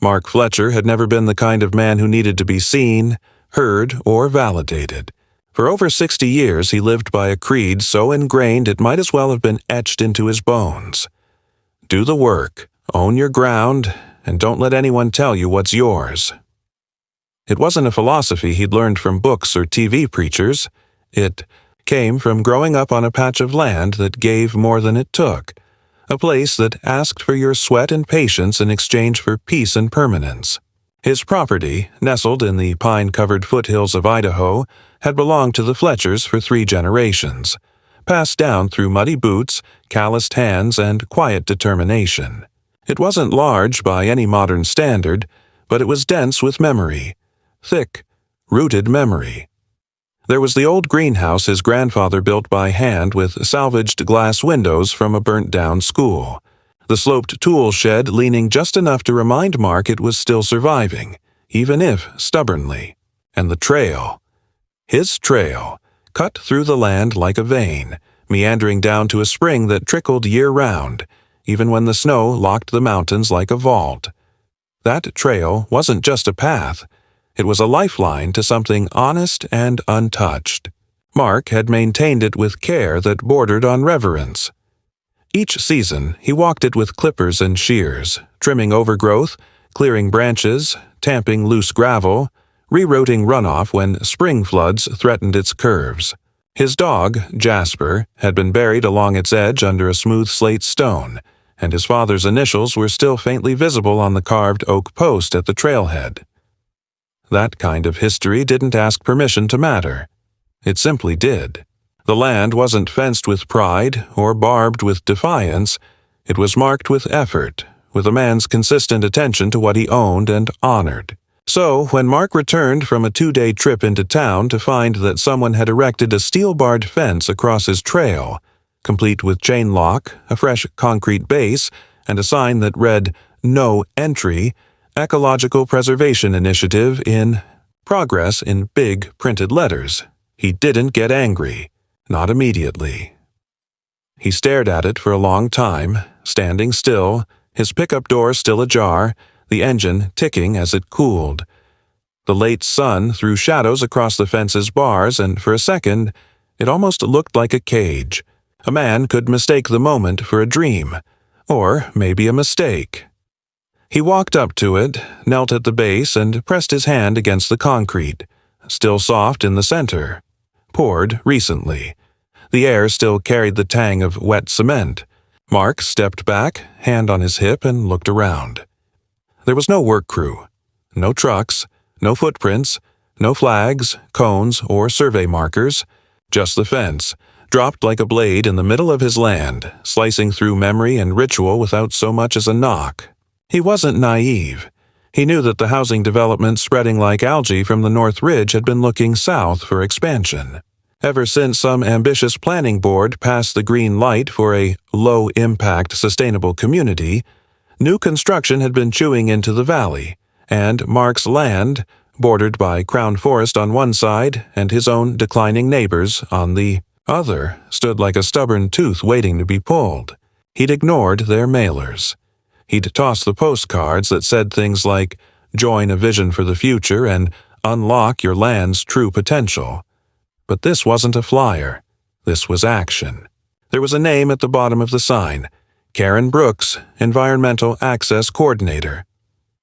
Mark Fletcher had never been the kind of man who needed to be seen, heard, or validated. For over 60 years he lived by a creed so ingrained it might as well have been etched into his bones. Do the work, own your ground, and don't let anyone tell you what's yours. It wasn't a philosophy he'd learned from books or TV preachers. It came from growing up on a patch of land that gave more than it took, a place that asked for your sweat and patience in exchange for peace and permanence. His property, nestled in the pine-covered foothills of Idaho, had belonged to the Fletchers for 3 generations, passed down through muddy boots, calloused hands, and quiet determination. It wasn't large by any modern standard, but it was dense with memory, thick, rooted memory. There was the old greenhouse his grandfather built by hand with salvaged glass windows from a burnt-down school. The sloped tool shed leaning just enough to remind Mark it was still surviving, even if stubbornly. And the trail. His trail, cut through the land like a vein, meandering down to a spring that trickled year-round, even when the snow locked the mountains like a vault. That trail wasn't just a path. It was a lifeline to something honest and untouched. Mark had maintained it with care that bordered on reverence. Each season, he walked it with clippers and shears, trimming overgrowth, clearing branches, tamping loose gravel, rerouting runoff when spring floods threatened its curves. His dog, Jasper, had been buried along its edge under a smooth slate stone, and his father's initials were still faintly visible on the carved oak post at the trailhead. That kind of history didn't ask permission to matter. It simply did. The land wasn't fenced with pride or barbed with defiance. It was marked with effort, with a man's consistent attention to what he owned and honored. So, when Mark returned from a 2-day trip into town to find that someone had erected a steel-barred fence across his trail, complete with chain lock, a fresh concrete base, and a sign that read, "No Entry, Ecological Preservation Initiative in progress" in big printed letters, he didn't get angry. Not immediately. He stared at it for a long time, standing still, his pickup door still ajar, the engine ticking as it cooled. The late sun threw shadows across the fence's bars, and for a second, it almost looked like a cage. A man could mistake the moment for a dream, or maybe a mistake. He walked up to it, knelt at the base, and pressed his hand against the concrete, still soft in the center. Poured recently. The air still carried the tang of wet cement. Mark stepped back, hand on his hip, and looked around. There was no work crew. No trucks, no footprints, no flags, cones, or survey markers. Just the fence, dropped like a blade in the middle of his land, slicing through memory and ritual without so much as a knock. He wasn't naive. He knew that the housing development spreading like algae from the North Ridge had been looking south for expansion. Ever since some ambitious planning board passed the green light for a low-impact sustainable community, new construction had been chewing into the valley, and Mark's land, bordered by Crown Forest on one side and his own declining neighbors on the other, stood like a stubborn tooth waiting to be pulled. He'd ignored their mailers. He'd tossed the postcards that said things like, "Join a vision for the future" and "Unlock your land's true potential." But this wasn't a flyer. This was action. There was a name at the bottom of the sign, Karen Brooks, Environmental Access Coordinator.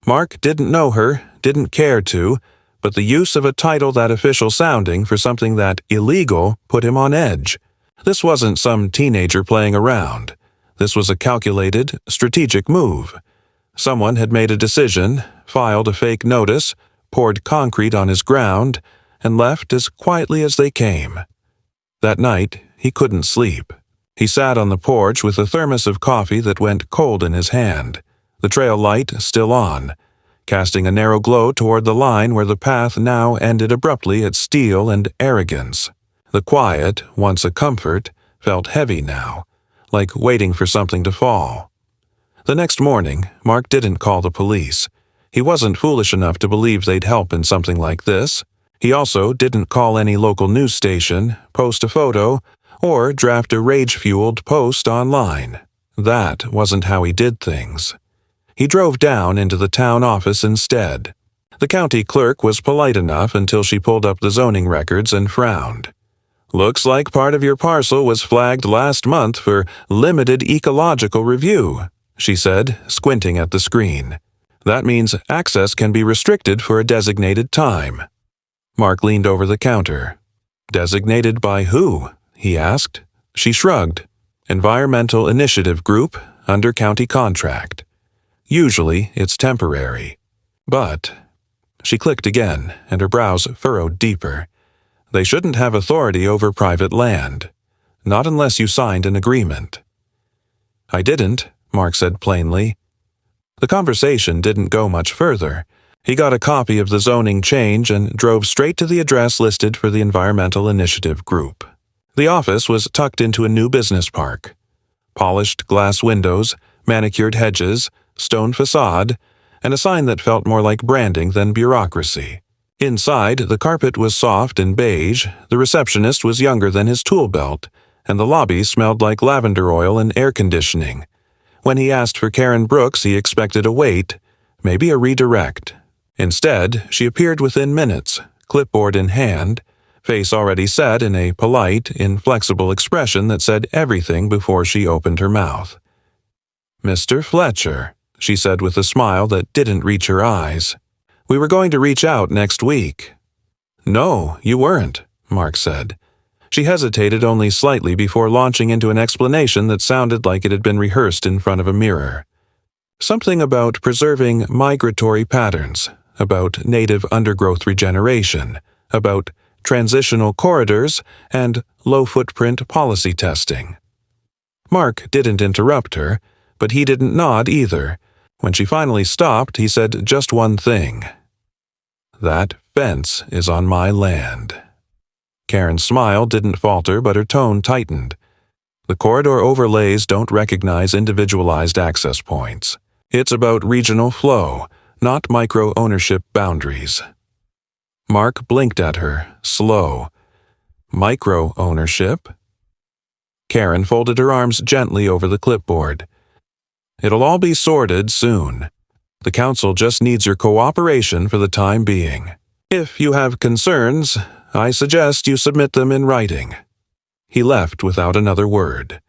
Mark didn't know her, didn't care to, but the use of a title that official sounding for something that illegal put him on edge. This wasn't some teenager playing around. This was a calculated, strategic move. Someone had made a decision, filed a fake notice, poured concrete on his ground, and left as quietly as they came. That night, he couldn't sleep. He sat on the porch with a thermos of coffee that went cold in his hand, the trail light still on, casting a narrow glow toward the line where the path now ended abruptly at steel and arrogance. The quiet, once a comfort, felt heavy now, like waiting for something to fall. The next morning, Mark didn't call the police. He wasn't foolish enough to believe they'd help in something like this. He also didn't call any local news station, post a photo, or draft a rage-fueled post online. That wasn't how he did things. He drove down into the town office instead. The county clerk was polite enough until she pulled up the zoning records and frowned. "Looks like part of your parcel was flagged last month for limited ecological review," she said, squinting at the screen. "That means access can be restricted for a designated time." Mark leaned over the counter. "Designated by who?" he asked. She shrugged. "Environmental Initiative Group, under county contract. Usually it's temporary. But—" She clicked again, and her brows furrowed deeper. "They shouldn't have authority over private land. Not unless you signed an agreement." "I didn't," Mark said plainly. The conversation didn't go much further. He got a copy of the zoning change and drove straight to the address listed for the Environmental Initiative Group. The office was tucked into a new business park. Polished glass windows, manicured hedges, stone facade, and a sign that felt more like branding than bureaucracy. Inside, the carpet was soft and beige, the receptionist was younger than his tool belt, and the lobby smelled like lavender oil and air conditioning. When he asked for Karen Brooks, he expected a wait, maybe a redirect. Instead, she appeared within minutes, clipboard in hand, face already set in a polite, inflexible expression that said everything before she opened her mouth. "Mr. Fletcher," she said with a smile that didn't reach her eyes. "We were going to reach out next week." "No, you weren't," Mark said. She hesitated only slightly before launching into an explanation that sounded like it had been rehearsed in front of a mirror. Something about preserving migratory patterns, about native undergrowth regeneration, about transitional corridors, and low-footprint policy testing. Mark didn't interrupt her, but he didn't nod either. When she finally stopped, he said just one thing. "That fence is on my land." Karen's smile didn't falter, but her tone tightened. "The corridor overlays don't recognize individualized access points. It's about regional flow, not micro-ownership boundaries." Mark blinked at her, slow. "Micro-ownership?" Karen folded her arms gently over the clipboard. "It'll all be sorted soon. The council just needs your cooperation for the time being. If you have concerns, I suggest you submit them in writing." He left without another word.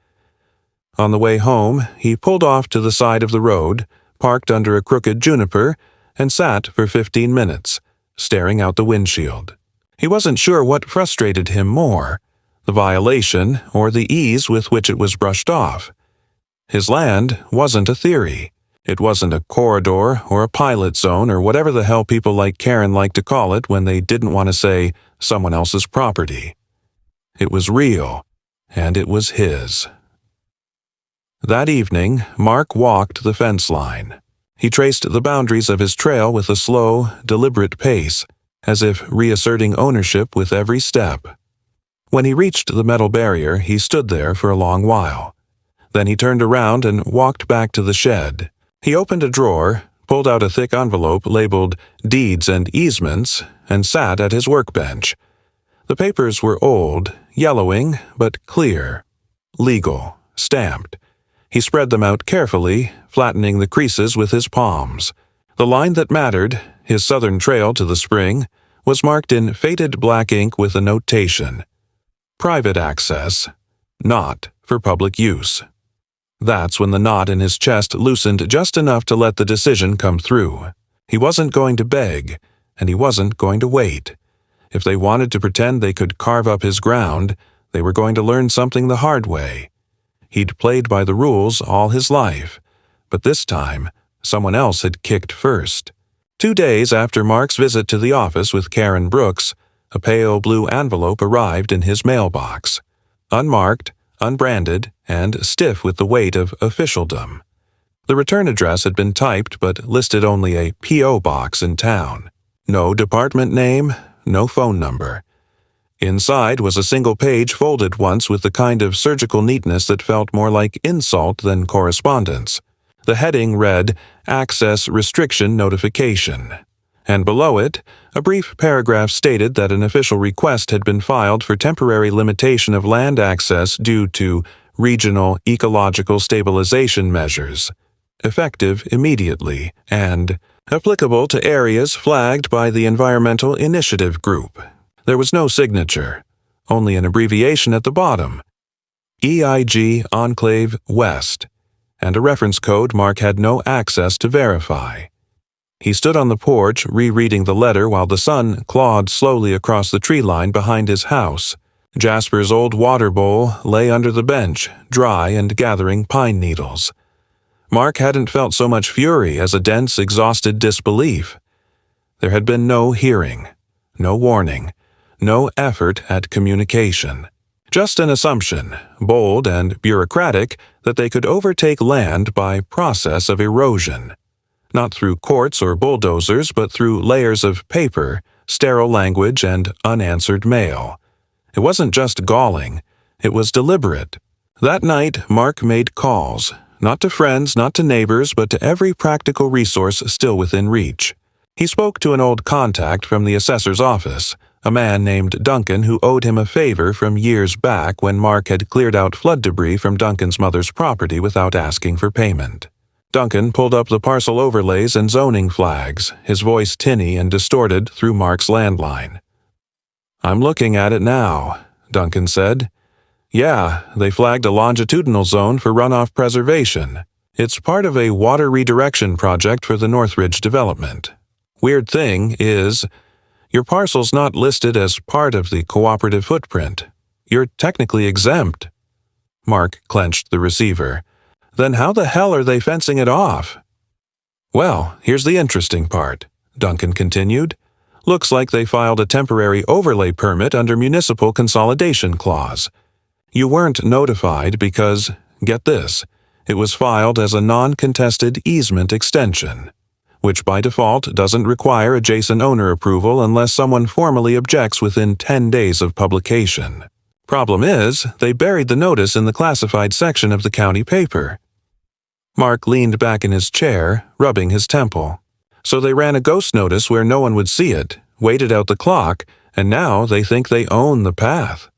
On the way home, he pulled off to the side of the road, parked under a crooked juniper, and sat for 15 minutes, staring out the windshield. He wasn't sure what frustrated him more, the violation or the ease with which it was brushed off. His land wasn't a theory. It wasn't a corridor or a pilot zone or whatever the hell people like Karen liked to call it when they didn't want to say someone else's property. It was real, and it was his. That evening, Mark walked the fence line. He traced the boundaries of his trail with a slow, deliberate pace, as if reasserting ownership with every step. When he reached the metal barrier, he stood there for a long while. Then he turned around and walked back to the shed. He opened a drawer, pulled out a thick envelope labeled Deeds and Easements, and sat at his workbench. The papers were old, yellowing, but clear. Legal, stamped. He spread them out carefully, flattening the creases with his palms. The line that mattered, his southern trail to the spring, was marked in faded black ink with a notation. Private access, not for public use. That's when the knot in his chest loosened just enough to let the decision come through. He wasn't going to beg, and he wasn't going to wait. If they wanted to pretend they could carve up his ground, they were going to learn something the hard way. He'd played by the rules all his life, but this time, someone else had kicked first. 2 days after Mark's visit to the office with Karen Brooks, a pale blue envelope arrived in his mailbox. Unmarked, unbranded, and stiff with the weight of officialdom. The return address had been typed but listed only a P.O. box in town. No department name, no phone number. Inside was a single page folded once with the kind of surgical neatness that felt more like insult than correspondence. The heading read, Access Restriction Notification. And below it, a brief paragraph stated that an official request had been filed for temporary limitation of land access due to regional ecological stabilization measures. effective immediately, and applicable to areas flagged by the Environmental Initiative Group. There was no signature, only an abbreviation at the bottom, EIG Enclave West, and a reference code Mark had no access to verify. He stood on the porch rereading the letter while the sun clawed slowly across the tree line behind his house. Jasper's old water bowl lay under the bench, dry and gathering pine needles. Mark hadn't felt so much fury as a dense, exhausted disbelief. There had been no hearing, no warning, no effort at communication. Just an assumption, bold and bureaucratic, that they could overtake land by process of erosion. Not through courts or bulldozers, but through layers of paper, sterile language, and unanswered mail. It wasn't just galling, it was deliberate. That night, Mark made calls, not to friends, not to neighbors, but to every practical resource still within reach. He spoke to an old contact from the assessor's office, a man named Duncan who owed him a favor from years back when Mark had cleared out flood debris from Duncan's mother's property without asking for payment. Duncan pulled up the parcel overlays and zoning flags, his voice tinny and distorted through Mark's landline. "I'm looking at it now," Duncan said. "Yeah, they flagged a longitudinal zone for runoff preservation. It's part of a water redirection project for the Northridge development. Weird thing is, your parcel's not listed as part of the cooperative footprint. You're technically exempt." Mark clenched the receiver. "Then how the hell are they fencing it off?" "Well, here's the interesting part," Duncan continued. "Looks like they filed a temporary overlay permit under Municipal Consolidation Clause. You weren't notified because, get this, it was filed as a non-contested easement extension, which by default doesn't require adjacent owner approval unless someone formally objects within 10 days of publication. Problem is, they buried the notice in the classified section of the county paper." Mark leaned back in his chair, rubbing his temple. "So they ran a ghost notice where no one would see it, waited out the clock, and now they think they own the path."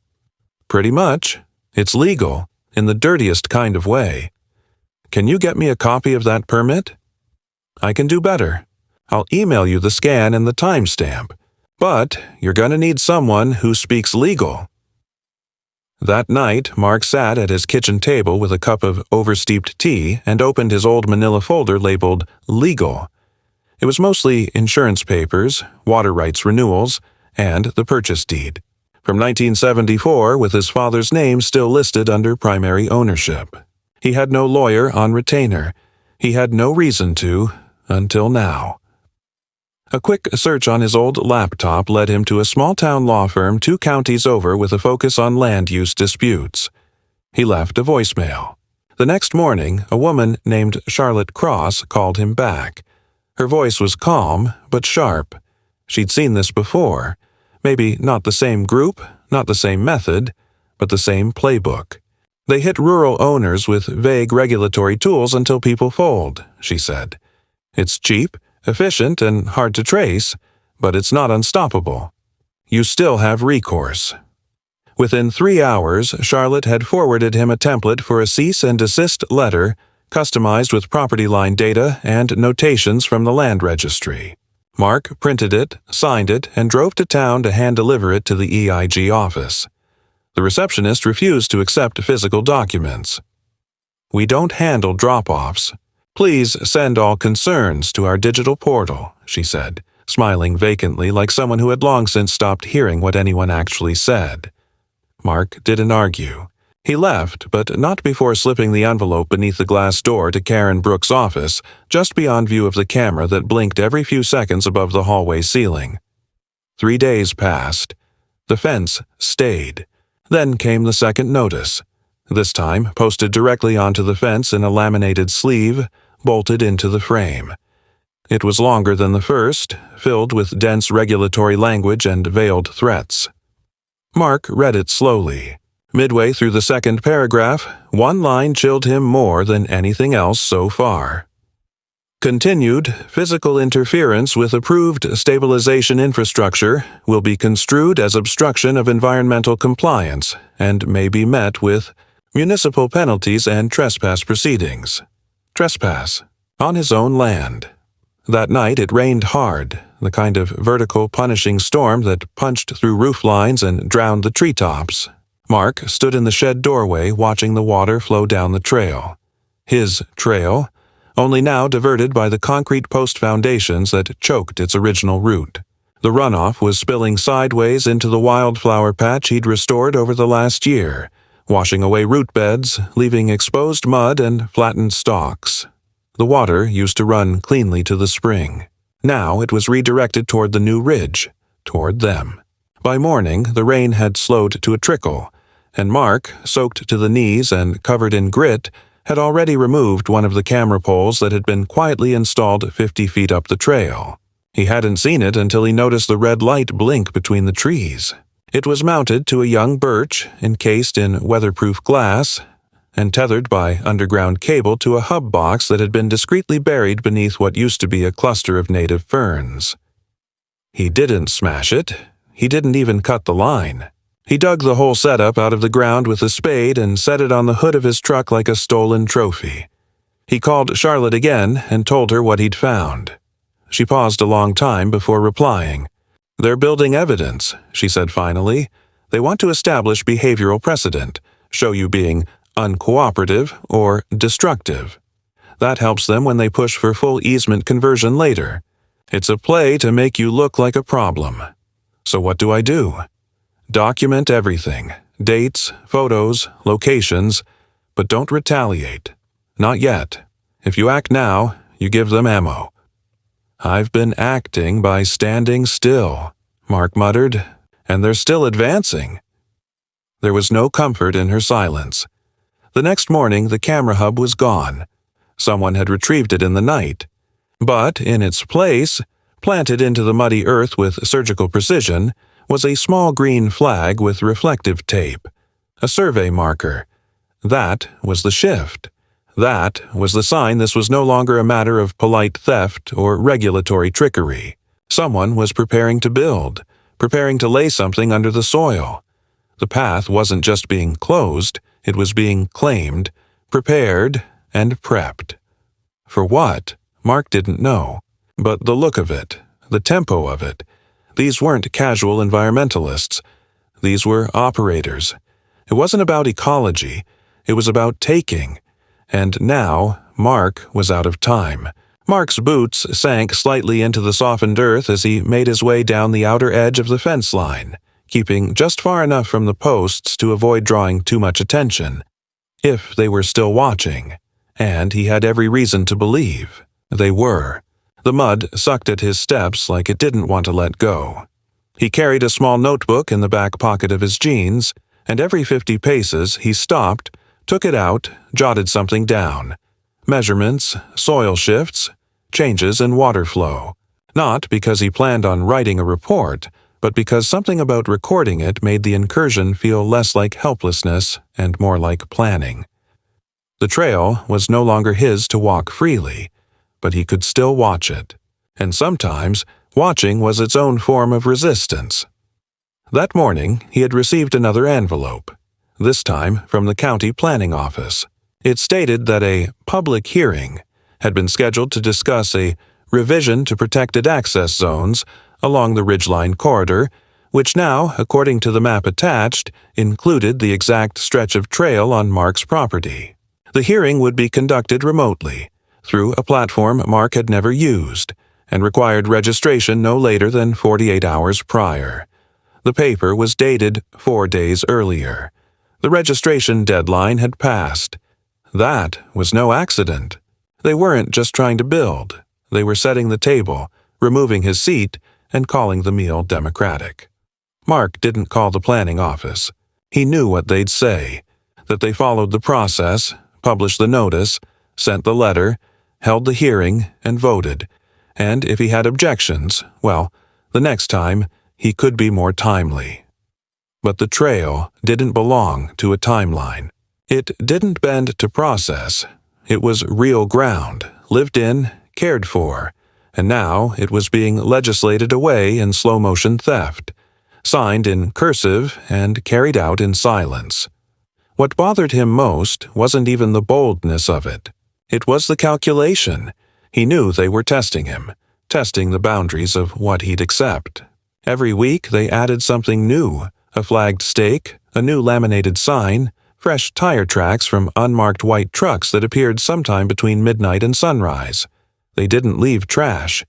"Pretty much. It's legal, in the dirtiest kind of way. Can you get me a copy of that permit?" "I can do better. I'll email you the scan and the timestamp. But you're gonna need someone who speaks legal." That night, Mark sat at his kitchen table with a cup of oversteeped tea and opened his old manila folder labeled Legal. It was mostly insurance papers, water rights renewals, and the purchase deed. From 1974, with his father's name still listed under primary ownership. He had no lawyer on retainer. He had no reason to, until now. A quick search on his old laptop led him to a small-town law firm 2 counties over with a focus on land use disputes. He left a voicemail. The next morning, a woman named Charlotte Cross called him back. Her voice was calm, but sharp. She'd seen this before. Maybe not the same group, not the same method, but the same playbook. They hit rural owners with vague regulatory tools until people fold, she said. It's cheap, efficient, and hard to trace, but it's not unstoppable. You still have recourse. Within 3 hours, Charlotte had forwarded him a template for a cease and desist letter, customized with property line data and notations from the land registry. Mark printed it, signed it, and drove to town to hand-deliver it to the EIG office. The receptionist refused to accept physical documents. "We don't handle drop-offs. Please send all concerns to our digital portal," she said, smiling vacantly like someone who had long since stopped hearing what anyone actually said. Mark didn't argue. He left, but not before slipping the envelope beneath the glass door to Karen Brooks' office, just beyond view of the camera that blinked every few seconds above the hallway ceiling. 3 days passed. The fence stayed. Then came the second notice, this time posted directly onto the fence in a laminated sleeve, bolted into the frame. It was longer than the first, filled with dense regulatory language and veiled threats. Mark read it slowly. Midway through the second paragraph, one line chilled him more than anything else so far. Continued physical interference with approved stabilization infrastructure will be construed as obstruction of environmental compliance and may be met with municipal penalties and trespass proceedings. Trespass. on his own land. That night it rained hard, the kind of vertical punishing storm that punched through roof lines and drowned the treetops. Mark stood in the shed doorway watching the water flow down the trail. His trail, only now diverted by the concrete post foundations that choked its original route. The runoff was spilling sideways into the wildflower patch he'd restored over the last year, washing away root beds, leaving exposed mud and flattened stalks. The water used to run cleanly to the spring. Now it was redirected toward the new ridge, toward them. By morning, the rain had slowed to a trickle, and Mark, soaked to the knees and covered in grit, had already removed one of the camera poles that had been quietly installed 50 feet up the trail. He hadn't seen it until he noticed the red light blink between the trees. It was mounted to a young birch, encased in weatherproof glass, and tethered by underground cable to a hub box that had been discreetly buried beneath what used to be a cluster of native ferns. He didn't smash it. He didn't even cut the line. He dug the whole setup out of the ground with a spade and set it on the hood of his truck like a stolen trophy. He called Charlotte again and told her what he'd found. She paused a long time before replying. "They're building evidence," she said finally. "They want to establish behavioral precedent, show you being uncooperative or destructive. That helps them when they push for full easement conversion later. It's a play to make you look like a problem. So what do I do? Document everything, dates, photos, locations, but don't retaliate. Not yet. If you act now, you give them ammo." "I've been acting by standing still," Mark muttered, "and they're still advancing." There was no comfort in her silence. The next morning, the camera hub was gone. Someone had retrieved it in the night. But in its place, planted into the muddy earth with surgical precision, was a small green flag with reflective tape, a survey marker. That was the shift. That was the sign this was no longer a matter of polite theft or regulatory trickery. Someone was preparing to build, preparing to lay something under the soil. The path wasn't just being closed, it was being claimed, prepared, and prepped. For what? Mark didn't know. But the look of it, the tempo of it, these weren't casual environmentalists. These were operators. It wasn't about ecology, it was about taking. And now, Mark was out of time. Mark's boots sank slightly into the softened earth as he made his way down the outer edge of the fence line, keeping just far enough from the posts to avoid drawing too much attention. If they were still watching, and he had every reason to believe they were. The mud sucked at his steps like it didn't want to let go. He carried a small notebook in the back pocket of his jeans, and every 50 paces he stopped, took it out, jotted something down. Measurements, soil shifts, changes in water flow. Not because he planned on writing a report, but because something about recording it made the incursion feel less like helplessness and more like planning. The trail was no longer his to walk freely, but he could still watch it. And sometimes, watching was its own form of resistance. That morning, he had received another envelope, this time from the county planning office. It stated that a public hearing had been scheduled to discuss a revision to protected access zones along the Ridgeline corridor, which now, according to the map attached, included the exact stretch of trail on Mark's property. The hearing would be conducted remotely, through a platform Mark had never used, and required registration no later than 48 hours prior. The paper was dated 4 days earlier. The registration deadline had passed. That was no accident. They weren't just trying to build. They were setting the table, removing his seat, and calling the meal democratic. Mark didn't call the planning office. He knew what they'd say, that they followed the process, published the notice, sent the letter, held the hearing, and voted. And if he had objections, well, the next time, he could be more timely. But the trail didn't belong to a timeline. It didn't bend to process. It was real ground, lived in, cared for, and now it was being legislated away in slow-motion theft, signed in cursive and carried out in silence. What bothered him most wasn't even the boldness of it. It was the calculation. He knew they were testing him, testing the boundaries of what he'd accept. Every week they added something new, a flagged stake, a new laminated sign, fresh tire tracks from unmarked white trucks that appeared sometime between midnight and sunrise. They didn't leave trash.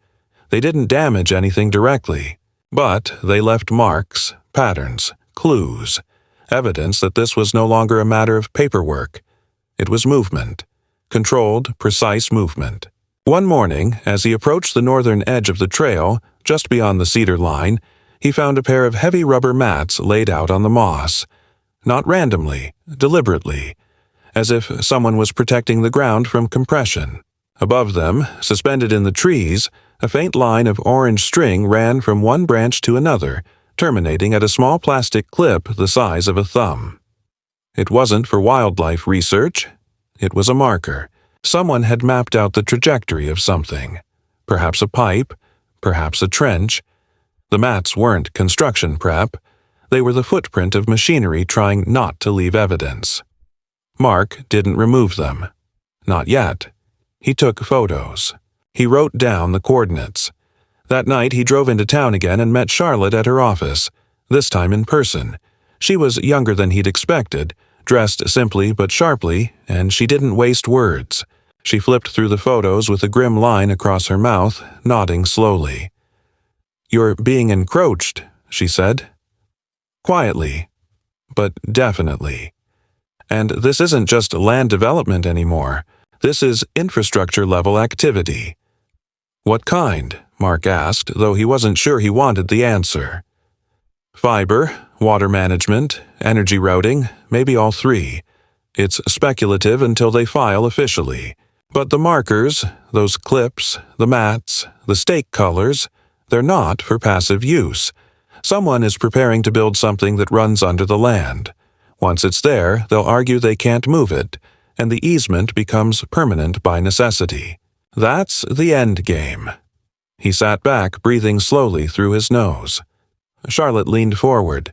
They didn't damage anything directly. But they left marks, patterns, clues, evidence that this was no longer a matter of paperwork. It was movement. Controlled, precise movement. One morning, as he approached the northern edge of the trail, just beyond the cedar line, he found a pair of heavy rubber mats laid out on the moss. Not randomly, deliberately, as if someone was protecting the ground from compression. Above them, suspended in the trees, a faint line of orange string ran from one branch to another, terminating at a small plastic clip the size of a thumb. It wasn't for wildlife research. It was a marker. Someone had mapped out the trajectory of something. Perhaps a pipe, perhaps a trench. The mats weren't construction prep. They were the footprint of machinery trying not to leave evidence. Mark didn't remove them. Not yet. He took photos. He wrote down the coordinates. That night he drove into town again and met Charlotte at her office, this time in person. She was younger than he'd expected, dressed simply but sharply, and she didn't waste words. She flipped through the photos with a grim line across her mouth, nodding slowly. "You're being encroached," she said. Quietly, but definitely. And this isn't just land development anymore. This is infrastructure-level activity. "What kind?" Mark asked, though he wasn't sure he wanted the answer. "Fiber, water management, energy routing, maybe all three. It's speculative until they file officially. But the markers, those clips, the mats, the stake colors, they're not for passive use. Someone is preparing to build something that runs under the land. Once it's there, they'll argue they can't move it, and the easement becomes permanent by necessity. That's the end game." He sat back, breathing slowly through his nose. Charlotte leaned forward.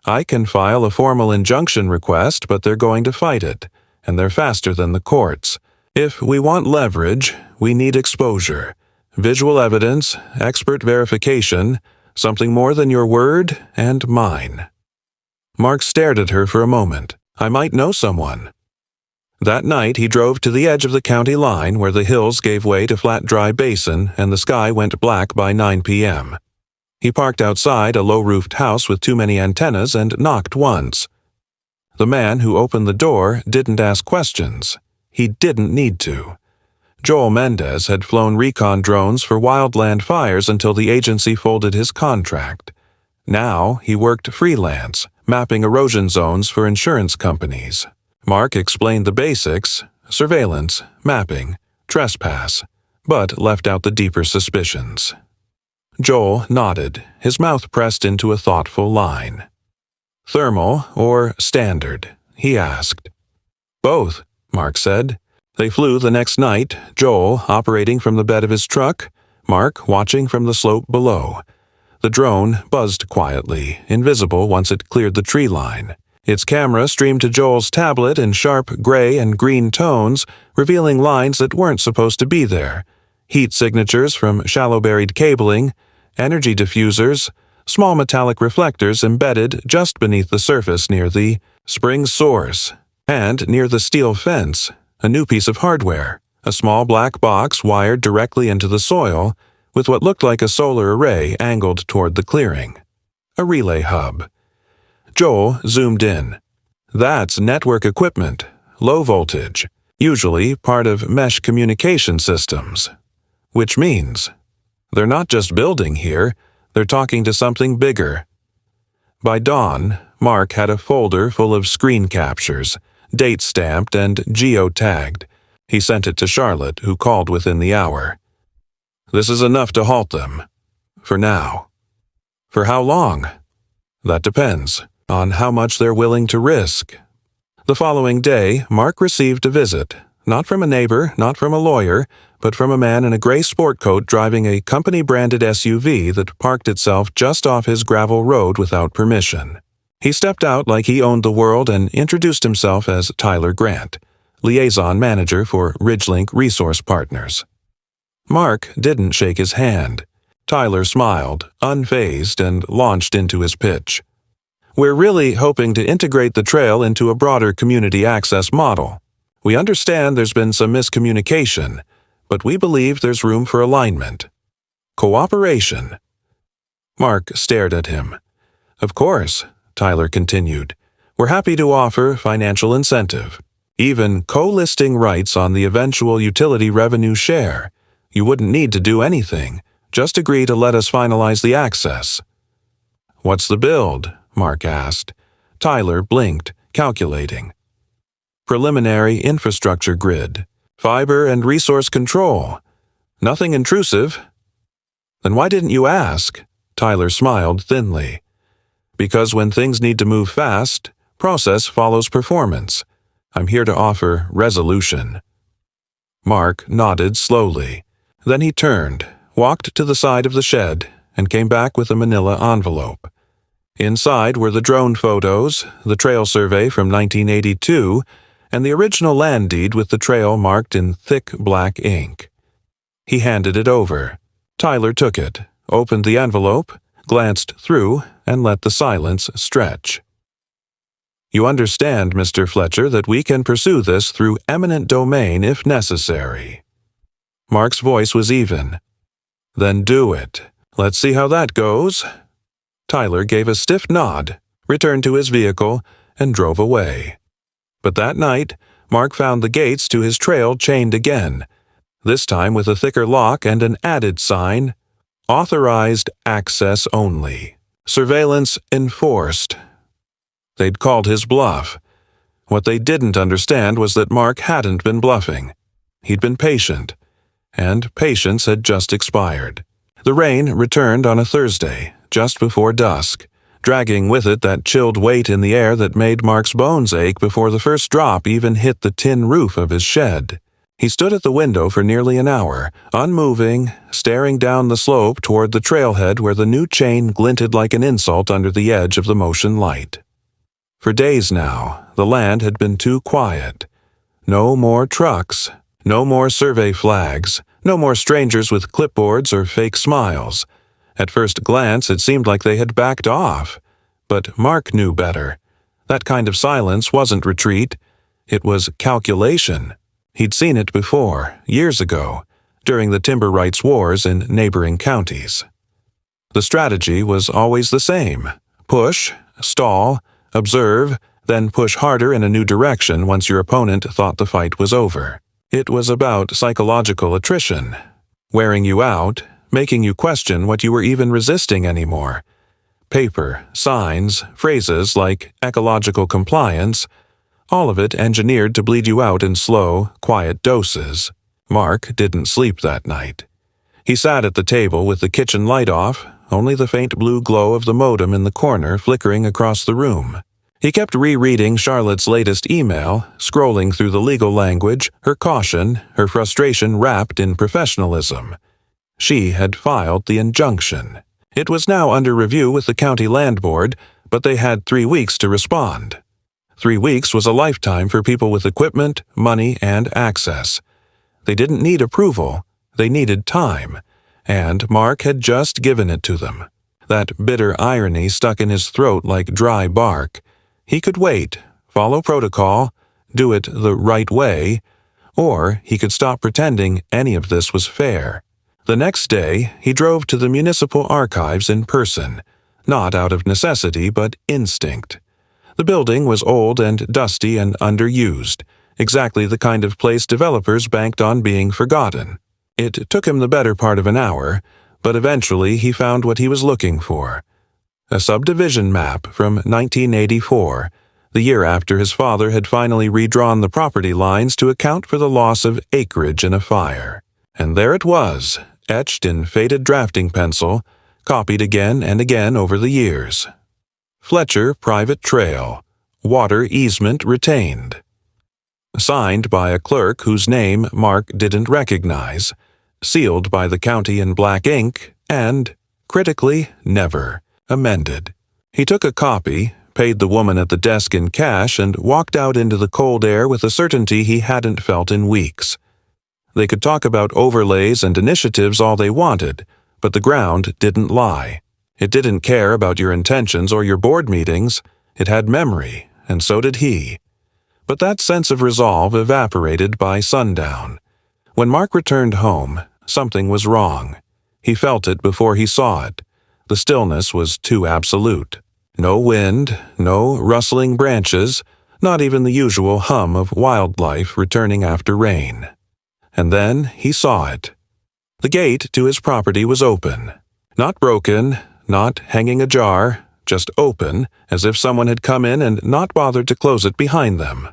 "I can file a formal injunction request, but they're going to fight it, and they're faster than the courts. If we want leverage, we need exposure, visual evidence, expert verification, something more than your word and mine." Mark stared at her for a moment. "I might know someone." That night he drove to the edge of the county line where the hills gave way to flat dry basin and the sky went black by 9 p.m. He parked outside a low-roofed house with too many antennas and knocked once. The man who opened the door didn't ask questions. He didn't need to. Joel Mendez had flown recon drones for wildland fires until the agency folded his contract. Now he worked freelance, mapping erosion zones for insurance companies. Mark explained the basics: surveillance, mapping, trespass, but left out the deeper suspicions. Joel nodded, his mouth pressed into a thoughtful line. "Thermal or standard?" he asked. "Both," Mark said. They flew the next night, Joel operating from the bed of his truck, Mark watching from the slope below. The drone buzzed quietly, invisible once it cleared the tree line. Its camera streamed to Joel's tablet in sharp gray and green tones, revealing lines that weren't supposed to be there. Heat signatures from shallow-buried cabling, energy diffusers, small metallic reflectors embedded just beneath the surface near the spring source. And near the steel fence, a new piece of hardware, a small black box wired directly into the soil, with what looked like a solar array angled toward the clearing. A relay hub. Joel zoomed in. That's network equipment, low voltage, usually part of mesh communication systems. Which means they're not just building here, they're talking to something bigger. By dawn, Mark had a folder full of screen captures, date-stamped and geo-tagged. He sent it to Charlotte, who called within the hour. "This is enough to halt them. For now." "For how long?" "That depends on how much they're willing to risk." The following day, Mark received a visit, not from a neighbor, not from a lawyer, but from a man in a gray sport coat driving a company-branded SUV that parked itself just off his gravel road without permission. He stepped out like he owned the world and introduced himself as Tyler Grant, liaison manager for Ridgelink Resource Partners. Mark didn't shake his hand. Tyler smiled, unfazed, and launched into his pitch. We're really hoping to integrate the trail into a broader community access model. We understand there's been some miscommunication, but we believe there's room for alignment. Cooperation. Mark stared at him. Of course, Tyler continued. We're happy to offer financial incentive, even co-listing rights on the eventual utility revenue share. You wouldn't need to do anything, just agree to let us finalize the access. What's the build? Mark asked. Tyler blinked, calculating. Preliminary infrastructure grid, fiber and resource control. Nothing intrusive. Then why didn't you ask? Tyler smiled thinly. Because when things need to move fast, process follows performance. I'm here to offer resolution. Mark nodded slowly. Then he turned, walked to the side of the shed, and came back with a manila envelope. Inside were the drone photos, the trail survey from 1982, and the original land deed with the trail marked in thick black ink. He handed it over. Tyler took it, opened the envelope, glanced through, and let the silence stretch. You understand, Mr. Fletcher, that we can pursue this through eminent domain if necessary. Mark's voice was even. Then do it. Let's see how that goes. Tyler gave a stiff nod, returned to his vehicle, and drove away. But that night, Mark found the gates to his trail chained again, this time with a thicker lock and an added sign, Authorized access only. Surveillance enforced. They'd called his bluff. What they didn't understand was that Mark hadn't been bluffing. He'd been patient, and patience had just expired. The rain returned on a Thursday, just before dusk, dragging with it that chilled weight in the air that made Mark's bones ache before the first drop even hit the tin roof of his shed. He stood at the window for nearly an hour, unmoving, staring down the slope toward the trailhead where the new chain glinted like an insult under the edge of the motion light. For days now, the land had been too quiet. No more trucks, no more survey flags, no more strangers with clipboards or fake smiles. At first glance, it seemed like they had backed off. But Mark knew better. That kind of silence wasn't retreat. It was calculation. He'd seen it before, years ago, during the timber rights wars in neighboring counties. The strategy was always the same. Push, stall, observe, then push harder in a new direction once your opponent thought the fight was over. It was about psychological attrition, wearing you out, making you question what you were even resisting anymore. Paper, signs, phrases like ecological compliance, all of it engineered to bleed you out in slow, quiet doses. Mark didn't sleep that night. He sat at the table with the kitchen light off, only the faint blue glow of the modem in the corner flickering across the room. He kept rereading Charlotte's latest email, scrolling through the legal language, her caution, her frustration wrapped in professionalism. She had filed the injunction. It was now under review with the county land board, but they had 3 weeks to respond. 3 weeks was a lifetime for people with equipment, money, and access. They didn't need approval, they needed time, and Mark had just given it to them. That bitter irony stuck in his throat like dry bark. He could wait, follow protocol, do it the right way, or he could stop pretending any of this was fair. The next day, he drove to the municipal archives in person, not out of necessity but instinct. The building was old and dusty and underused, exactly the kind of place developers banked on being forgotten. It took him the better part of an hour, but eventually he found what he was looking for. A subdivision map from 1984, the year after his father had finally redrawn the property lines to account for the loss of acreage in a fire. And there it was, etched in faded drafting pencil, copied again and again over the years. Fletcher Private Trail, water easement retained. Signed by a clerk whose name Mark didn't recognize, sealed by the county in black ink, and, critically, never amended. He took a copy, paid the woman at the desk in cash, and walked out into the cold air with a certainty he hadn't felt in weeks. They could talk about overlays and initiatives all they wanted, but the ground didn't lie. It didn't care about your intentions or your board meetings. It had memory, and so did he. But that sense of resolve evaporated by sundown. When Mark returned home, something was wrong. He felt it before he saw it. The stillness was too absolute. No wind, no rustling branches, not even the usual hum of wildlife returning after rain. And then he saw it. The gate to his property was open. Not broken, not hanging ajar, just open, as if someone had come in and not bothered to close it behind them.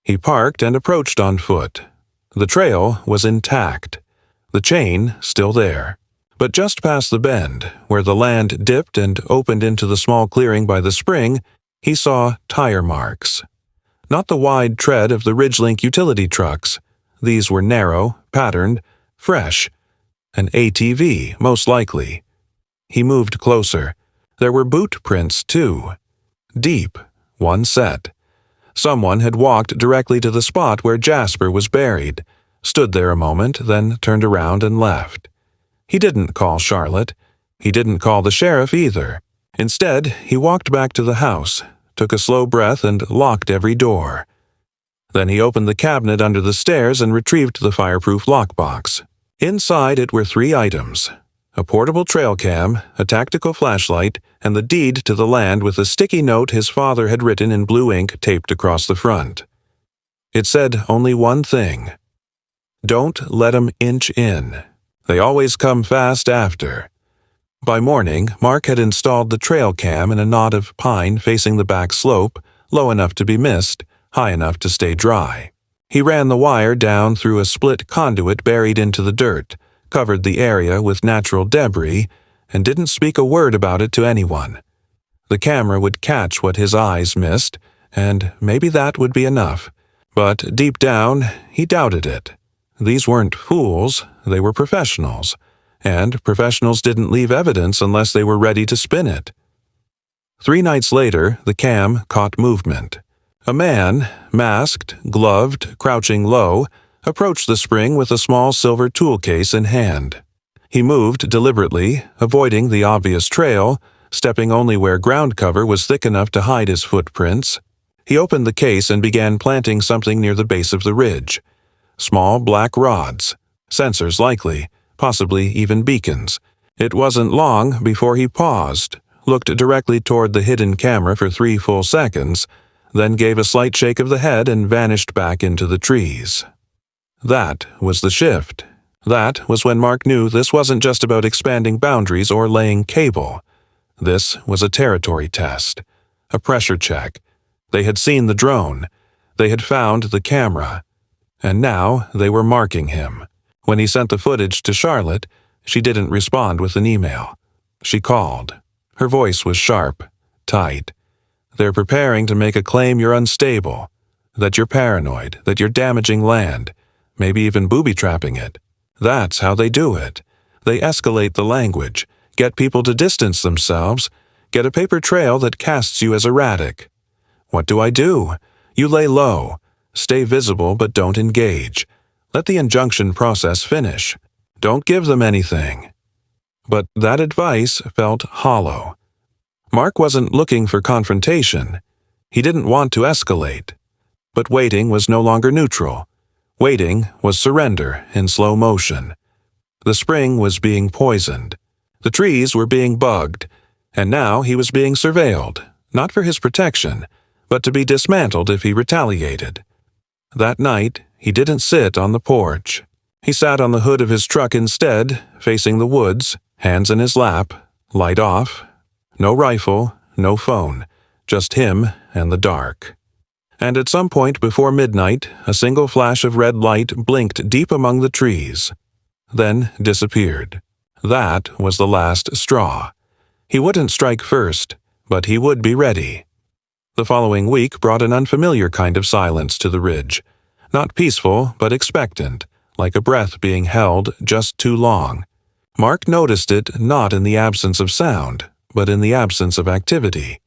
He parked and approached on foot. The trail was intact. The chain still there. But just past the bend, where the land dipped and opened into the small clearing by the spring, he saw tire marks. Not the wide tread of the Ridgelink utility trucks. These were narrow, patterned, fresh. An ATV, most likely. He moved closer. There were boot prints, too. Deep, one set. Someone had walked directly to the spot where Jasper was buried, stood there a moment, then turned around and left. He didn't call Charlotte. He didn't call the sheriff either. Instead, he walked back to the house, took a slow breath and locked every door. Then he opened the cabinet under the stairs and retrieved the fireproof lockbox. Inside it were 3 items: a portable trail cam, a tactical flashlight, and the deed to the land with a sticky note his father had written in blue ink taped across the front. It said only one thing: "Don't let 'em inch in. They always come fast after." By morning, Mark had installed the trail cam in a knot of pine facing the back slope, low enough to be missed, high enough to stay dry. He ran the wire down through a split conduit buried into the dirt, covered the area with natural debris, and didn't speak a word about it to anyone. The camera would catch what his eyes missed, and maybe that would be enough. But deep down, he doubted it. These weren't fools, they were professionals, and professionals didn't leave evidence unless they were ready to spin it. 3 nights later, the cam caught movement. A man, masked, gloved, crouching low, approached the spring with a small silver tool case in hand. He moved deliberately, avoiding the obvious trail, stepping only where ground cover was thick enough to hide his footprints. He opened the case and began planting something near the base of the ridge. Small black rods. Sensors likely, possibly even beacons. It wasn't long before he paused, looked directly toward the hidden camera for 3 full seconds, then gave a slight shake of the head and vanished back into the trees. That was the shift. That was when Mark knew this wasn't just about expanding boundaries or laying cable. This was a territory test, a pressure check. They had seen the drone. They had found the camera. And now they were marking him. When he sent the footage to Charlotte, she didn't respond with an email. She called. Her voice was sharp, tight. "They're preparing to make a claim you're unstable, that you're paranoid, that you're damaging land, maybe even booby-trapping it. That's how they do it. They escalate the language, get people to distance themselves, get a paper trail that casts you as erratic. What do I do? You lay low. Stay visible but don't engage. Let the injunction process finish. Don't give them anything." But that advice felt hollow. Mark wasn't looking for confrontation. He didn't want to escalate. But waiting was no longer neutral. Waiting was surrender in slow motion. The spring was being poisoned. The trees were being bugged. And now he was being surveilled, not for his protection, but to be dismantled if he retaliated. That night, he didn't sit on the porch. He sat on the hood of his truck instead, facing the woods, hands in his lap, light off. No rifle, no phone, just him and the dark. And at some point before midnight, a single flash of red light blinked deep among the trees, then disappeared. That was the last straw. He wouldn't strike first, but he would be ready. The following week brought an unfamiliar kind of silence to the ridge. Not peaceful, but expectant, like a breath being held just too long. Mark noticed it not in the absence of sound, but in the absence of activity.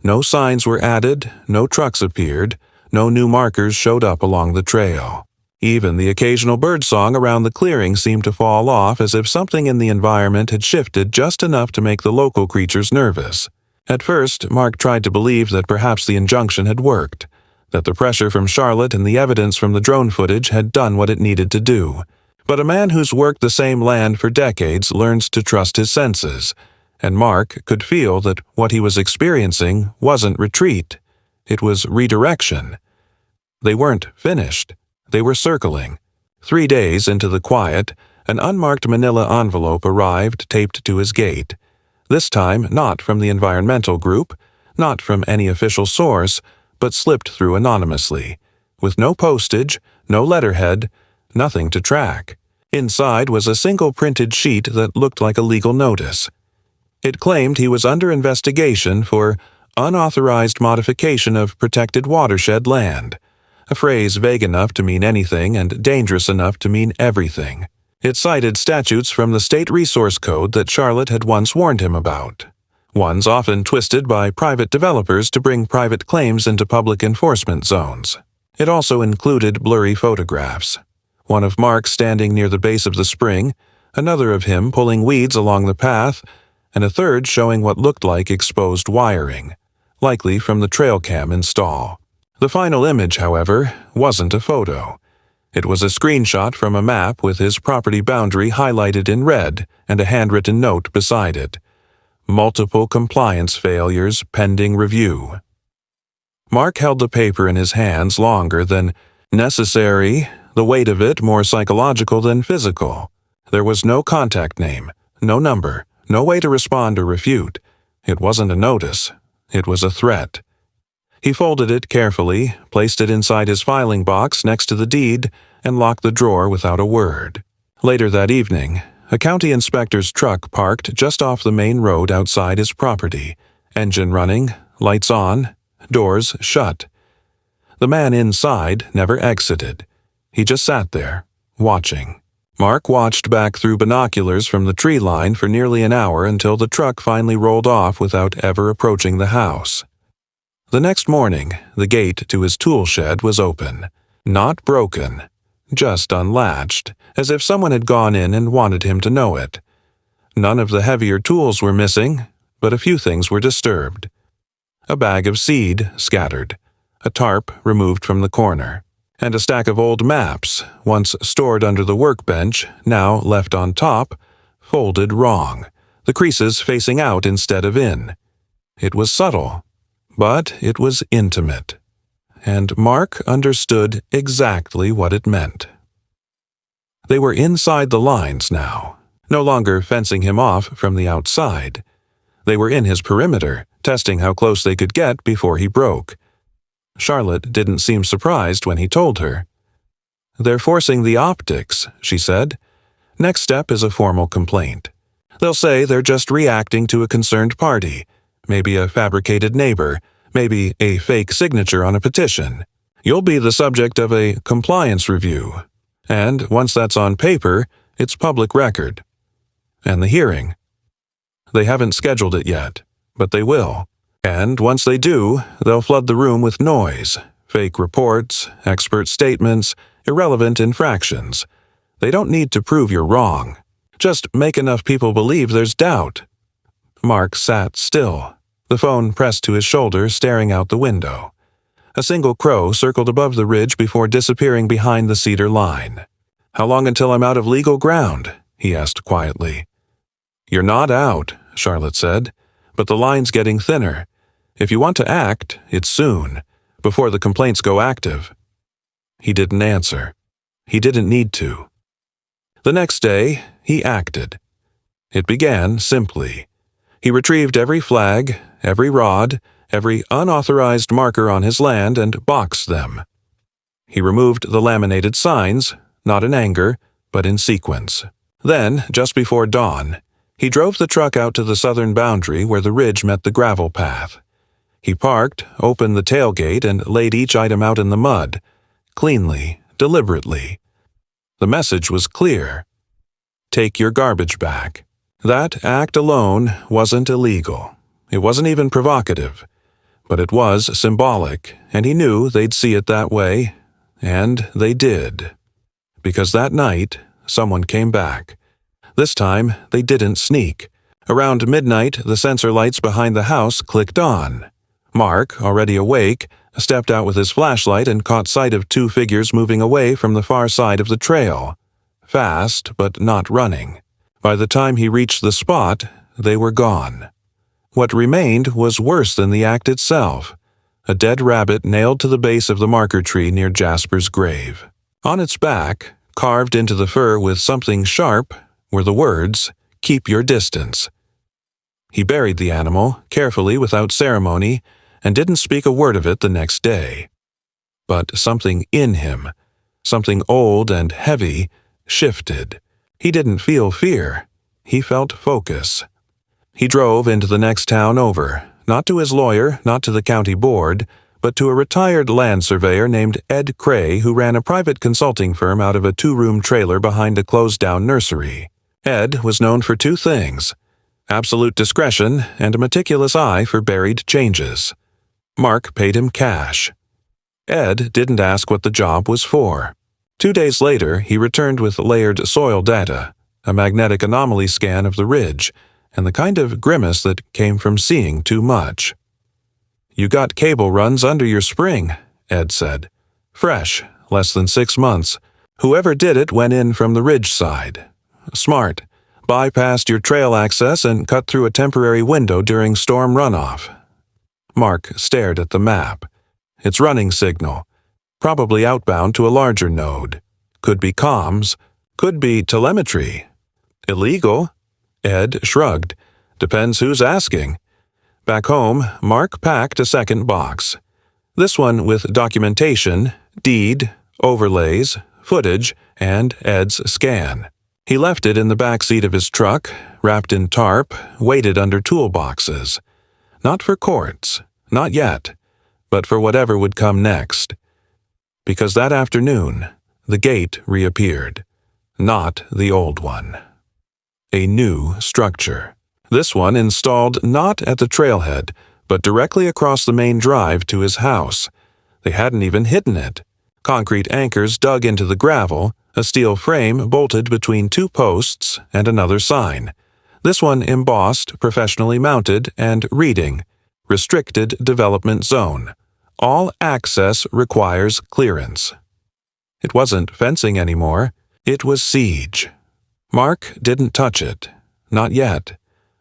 No signs were added, no trucks appeared, no new markers showed up along the trail. Even the occasional birdsong around the clearing seemed to fall off as if something in the environment had shifted just enough to make the local creatures nervous. At first, Mark tried to believe that perhaps the injunction had worked, that the pressure from Charlotte and the evidence from the drone footage had done what it needed to do. But a man who's worked the same land for decades learns to trust his senses, and Mark could feel that what he was experiencing wasn't retreat. It was redirection. They weren't finished. They were circling. 3 days into the quiet, an unmarked manila envelope arrived taped to his gate. This time not from the environmental group, not from any official source, but slipped through anonymously, with no postage, no letterhead, nothing to track. Inside was a single printed sheet that looked like a legal notice. It claimed he was under investigation for unauthorized modification of protected watershed land, a phrase vague enough to mean anything and dangerous enough to mean everything. It cited statutes from the State Resource Code that Charlotte had once warned him about, ones often twisted by private developers to bring private claims into public enforcement zones. It also included blurry photographs, one of Mark standing near the base of the spring, another of him pulling weeds along the path, and a third showing what looked like exposed wiring, likely from the trail cam install. The final image, however, wasn't a photo. It was a screenshot from a map with his property boundary highlighted in red and a handwritten note beside it. Multiple compliance failures pending review. Mark held the paper in his hands longer than necessary, the weight of it more psychological than physical. There was no contact name, no number, no way to respond or refute. It wasn't a notice. It was a threat. He folded it carefully, placed it inside his filing box next to the deed, and locked the drawer without a word. Later that evening, a county inspector's truck parked just off the main road outside his property, engine running, lights on, doors shut. The man inside never exited. He just sat there, watching. Mark watched back through binoculars from the tree line for nearly an hour until the truck finally rolled off without ever approaching the house. The next morning, the gate to his tool shed was open, not broken, just unlatched, as if someone had gone in and wanted him to know it. None of the heavier tools were missing, but a few things were disturbed. A bag of seed scattered, a tarp removed from the corner, and a stack of old maps, once stored under the workbench, now left on top, folded wrong, the creases facing out instead of in. It was subtle, but it was intimate, and Mark understood exactly what it meant. They were inside the lines now, no longer fencing him off from the outside. They were in his perimeter, testing how close they could get before he broke. Charlotte didn't seem surprised when he told her. "They're forcing the optics," she said. "Next step is a formal complaint. They'll say they're just reacting to a concerned party, maybe a fabricated neighbor, maybe a fake signature on a petition. You'll be the subject of a compliance review. And once that's on paper, it's public record. And the hearing. They haven't scheduled it yet, but they will. And once they do, they'll flood the room with noise, fake reports, expert statements, irrelevant infractions. They don't need to prove you're wrong. Just make enough people believe there's doubt." Mark sat still, the phone pressed to his shoulder, staring out the window. A single crow circled above the ridge before disappearing behind the cedar line. "How long until I'm out of legal ground?" he asked quietly. "You're not out," Charlotte said, "but the line's getting thinner. If you want to act, it's soon, before the complaints go active." He didn't answer. He didn't need to. The next day, he acted. It began simply. He retrieved every flag, every rod, every unauthorized marker on his land and boxed them. He removed the laminated signs, not in anger, but in sequence. Then, just before dawn, he drove the truck out to the southern boundary where the ridge met the gravel path. He parked, opened the tailgate, and laid each item out in the mud, cleanly, deliberately. The message was clear. Take your garbage back. That act alone wasn't illegal. It wasn't even provocative. But it was symbolic, and he knew they'd see it that way, and they did. Because that night, someone came back. This time, they didn't sneak. Around midnight, the sensor lights behind the house clicked on. Mark, already awake, stepped out with his flashlight and caught sight of two figures moving away from the far side of the trail. Fast, but not running. By the time he reached the spot, they were gone. What remained was worse than the act itself. A dead rabbit nailed to the base of the marker tree near Jasper's grave. On its back, carved into the fur with something sharp, were the words, "Keep your distance." He buried the animal, carefully without ceremony, and didn't speak a word of it the next day. But something in him, something old and heavy, shifted. He didn't feel fear. He felt focus. He drove into the next town over, not to his lawyer, not to the county board, but to a retired land surveyor named Ed Cray who ran a private consulting firm out of a two-room trailer behind a closed-down nursery. Ed was known for two things: absolute discretion and a meticulous eye for buried changes. Mark paid him cash. Ed didn't ask what the job was for. 2 days later, he returned with layered soil data, a magnetic anomaly scan of the ridge, and the kind of grimace that came from seeing too much. "You got cable runs under your spring," Ed said. "Fresh, less than 6 months. Whoever did it went in from the ridge side. Smart. Bypassed your trail access and cut through a temporary window during storm runoff." Mark stared at the map. Its running signal. Probably outbound to a larger node. Could be comms. Could be telemetry. Illegal? Ed shrugged. Depends who's asking. Back home, Mark packed a second box. This one with documentation, deed, overlays, footage, and Ed's scan. He left it in the back seat of his truck, wrapped in tarp, weighted under toolboxes. Not for courts, not yet, but for whatever would come next. Because that afternoon, the gate reappeared. Not the old one. A new structure. This one installed not at the trailhead, but directly across the main drive to his house. They hadn't even hidden it. Concrete anchors dug into the gravel, a steel frame bolted between two posts, and another sign. This one embossed, professionally mounted, and reading, "Restricted Development Zone. All access requires clearance." It wasn't fencing anymore. It was siege. Mark didn't touch it. Not yet.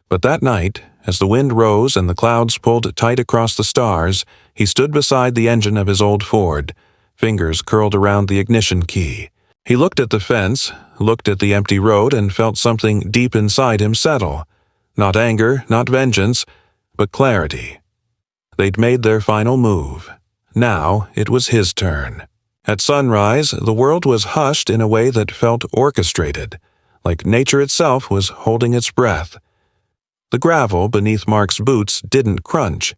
But that night, as the wind rose and the clouds pulled tight across the stars, he stood beside the engine of his old Ford, fingers curled around the ignition key. He looked at the fence, looked at the empty road, and felt something deep inside him settle. Not anger, not vengeance, but clarity. They'd made their final move. Now it was his turn. At sunrise, the world was hushed in a way that felt orchestrated, like nature itself was holding its breath. The gravel beneath Mark's boots didn't crunch.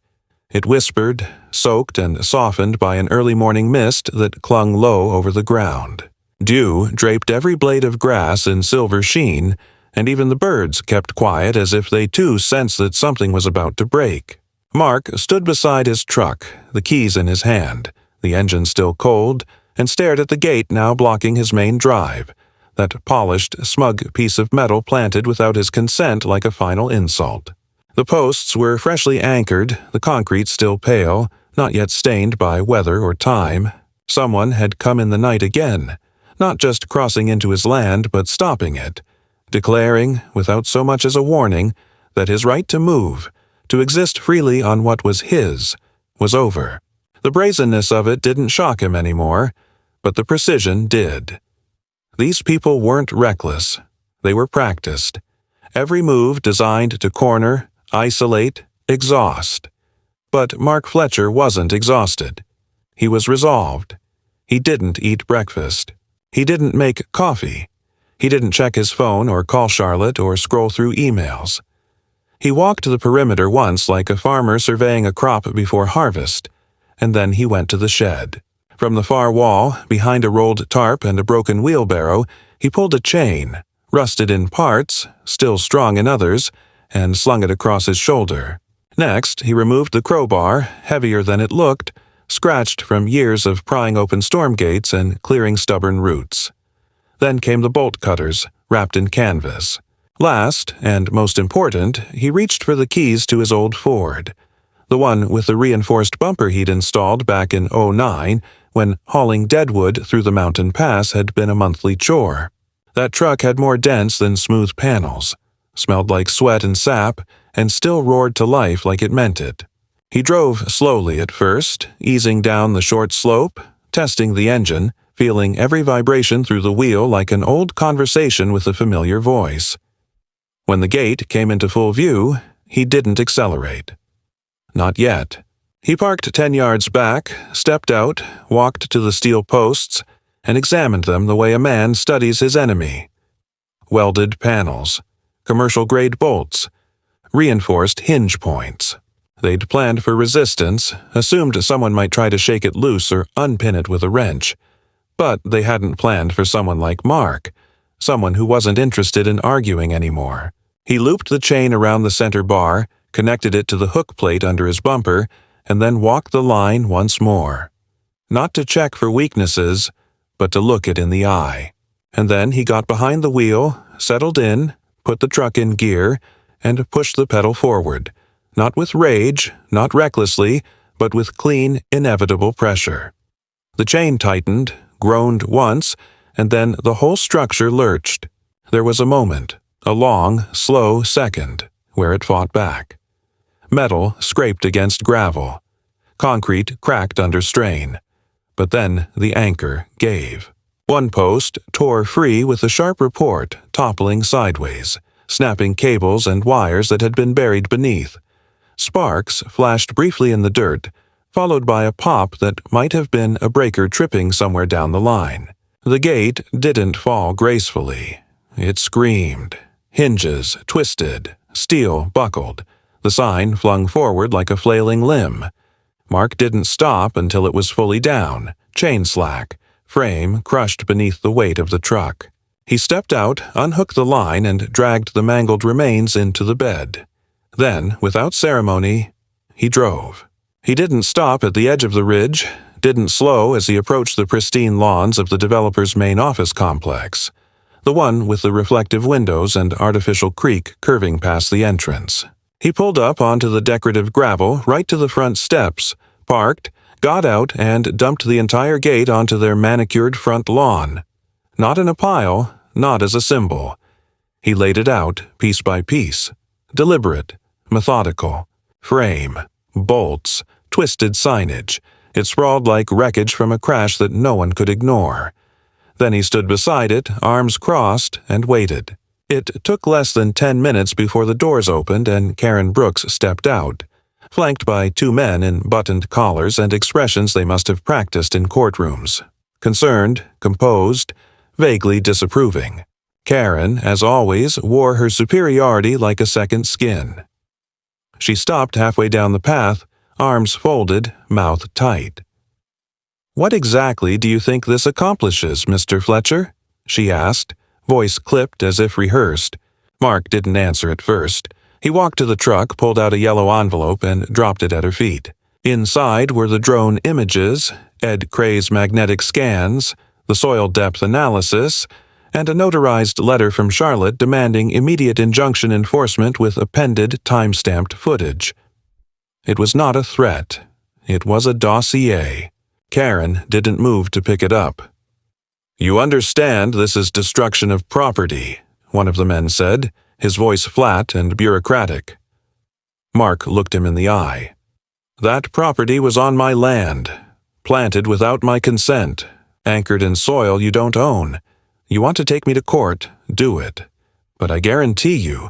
It whispered, soaked and softened by an early morning mist that clung low over the ground. Dew draped every blade of grass in silver sheen, and even the birds kept quiet as if they too sensed that something was about to break. Mark stood beside his truck, the keys in his hand, the engine still cold, and stared at the gate now blocking his main drive, that polished, smug piece of metal planted without his consent like a final insult. The posts were freshly anchored, the concrete still pale, not yet stained by weather or time. Someone had come in the night again, not just crossing into his land but stopping it, declaring, without so much as a warning, that his right to move, to exist freely on what was his, was over. The brazenness of it didn't shock him anymore, but the precision did. These people weren't reckless. They were practiced. Every move designed to corner, isolate, exhaust. But Mark Fletcher wasn't exhausted. He was resolved. He didn't eat breakfast. He didn't make coffee. He didn't check his phone or call Charlotte or scroll through emails. He walked the perimeter once like a farmer surveying a crop before harvest, and then he went to the shed. From the far wall, behind a rolled tarp and a broken wheelbarrow, he pulled a chain, rusted in parts, still strong in others, and slung it across his shoulder. Next, he removed the crowbar, heavier than it looked, scratched from years of prying open storm gates and clearing stubborn roots. Then came the bolt cutters, wrapped in canvas. Last, and most important, he reached for the keys to his old Ford, the one with the reinforced bumper he'd installed back in '09 when hauling deadwood through the mountain pass had been a monthly chore. That truck had more dents than smooth panels, smelled like sweat and sap, and still roared to life like it meant it. He drove slowly at first, easing down the short slope, testing the engine, feeling every vibration through the wheel like an old conversation with a familiar voice. When the gate came into full view, he didn't accelerate. Not yet. He parked 10 yards back, stepped out, walked to the steel posts, and examined them the way a man studies his enemy. Welded panels, commercial-grade bolts, reinforced hinge points. They'd planned for resistance, assumed someone might try to shake it loose or unpin it with a wrench. But they hadn't planned for someone like Mark, someone who wasn't interested in arguing anymore. He looped the chain around the center bar, connected it to the hook plate under his bumper, and then walked the line once more. Not to check for weaknesses, but to look it in the eye. And then he got behind the wheel, settled in, put the truck in gear, and pushed the pedal forward, not with rage, not recklessly, but with clean, inevitable pressure. The chain tightened, groaned once, and then the whole structure lurched. There was a moment, a long, slow second, where it fought back. Metal scraped against gravel. Concrete cracked under strain. But then the anchor gave. One post tore free with a sharp report, toppling sideways, snapping cables and wires that had been buried beneath. Sparks flashed briefly in the dirt, followed by a pop that might have been a breaker tripping somewhere down the line. The gate didn't fall gracefully. It screamed. Hinges twisted, steel buckled, the sign flung forward like a flailing limb. Mark didn't stop until it was fully down, chain slack, frame crushed beneath the weight of the truck. He stepped out, unhooked the line, and dragged the mangled remains into the bed. Then, without ceremony, he drove. He didn't stop at the edge of the ridge, didn't slow as he approached the pristine lawns of the developer's main office complex, the one with the reflective windows and artificial creek curving past the entrance. He pulled up onto the decorative gravel right to the front steps, parked, got out, and dumped the entire gate onto their manicured front lawn. Not in a pile, not as a symbol. He laid it out, piece by piece, deliberate, methodical. Frame, bolts, twisted signage. It sprawled like wreckage from a crash that no one could ignore. Then he stood beside it, arms crossed, and waited. It took less than 10 minutes before the doors opened and Karen Brooks stepped out, flanked by 2 men in buttoned collars and expressions they must have practiced in courtrooms. Concerned, composed, vaguely disapproving. Karen, as always, wore her superiority like a second skin. She stopped halfway down the path, arms folded, mouth tight. "What exactly do you think this accomplishes, Mr. Fletcher?" she asked, voice clipped as if rehearsed. Mark didn't answer at first. He walked to the truck, pulled out a yellow envelope, and dropped it at her feet. Inside were the drone images, Ed Cray's magnetic scans, the soil depth analysis, and a notarized letter from Charlotte demanding immediate injunction enforcement with appended time-stamped footage. It was not a threat. It was a dossier. Karen didn't move to pick it up. "You understand this is destruction of property," one of the men said, his voice flat and bureaucratic. Mark looked him in the eye. "That property was on my land, planted without my consent, anchored in soil you don't own. You want to take me to court, do it. But I guarantee you,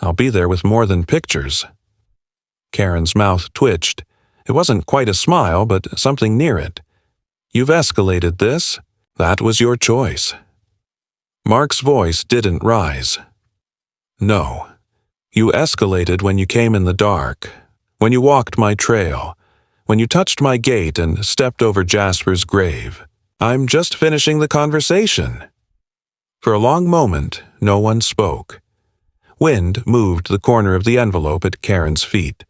I'll be there with more than pictures." Karen's mouth twitched. It wasn't quite a smile, but something near it. "You've escalated this. That was your choice." Mark's voice didn't rise. "No. You escalated when you came in the dark, when you walked my trail, when you touched my gate and stepped over Jasper's grave. I'm just finishing the conversation." For a long moment, no one spoke. Wind moved the corner of the envelope at Karen's feet.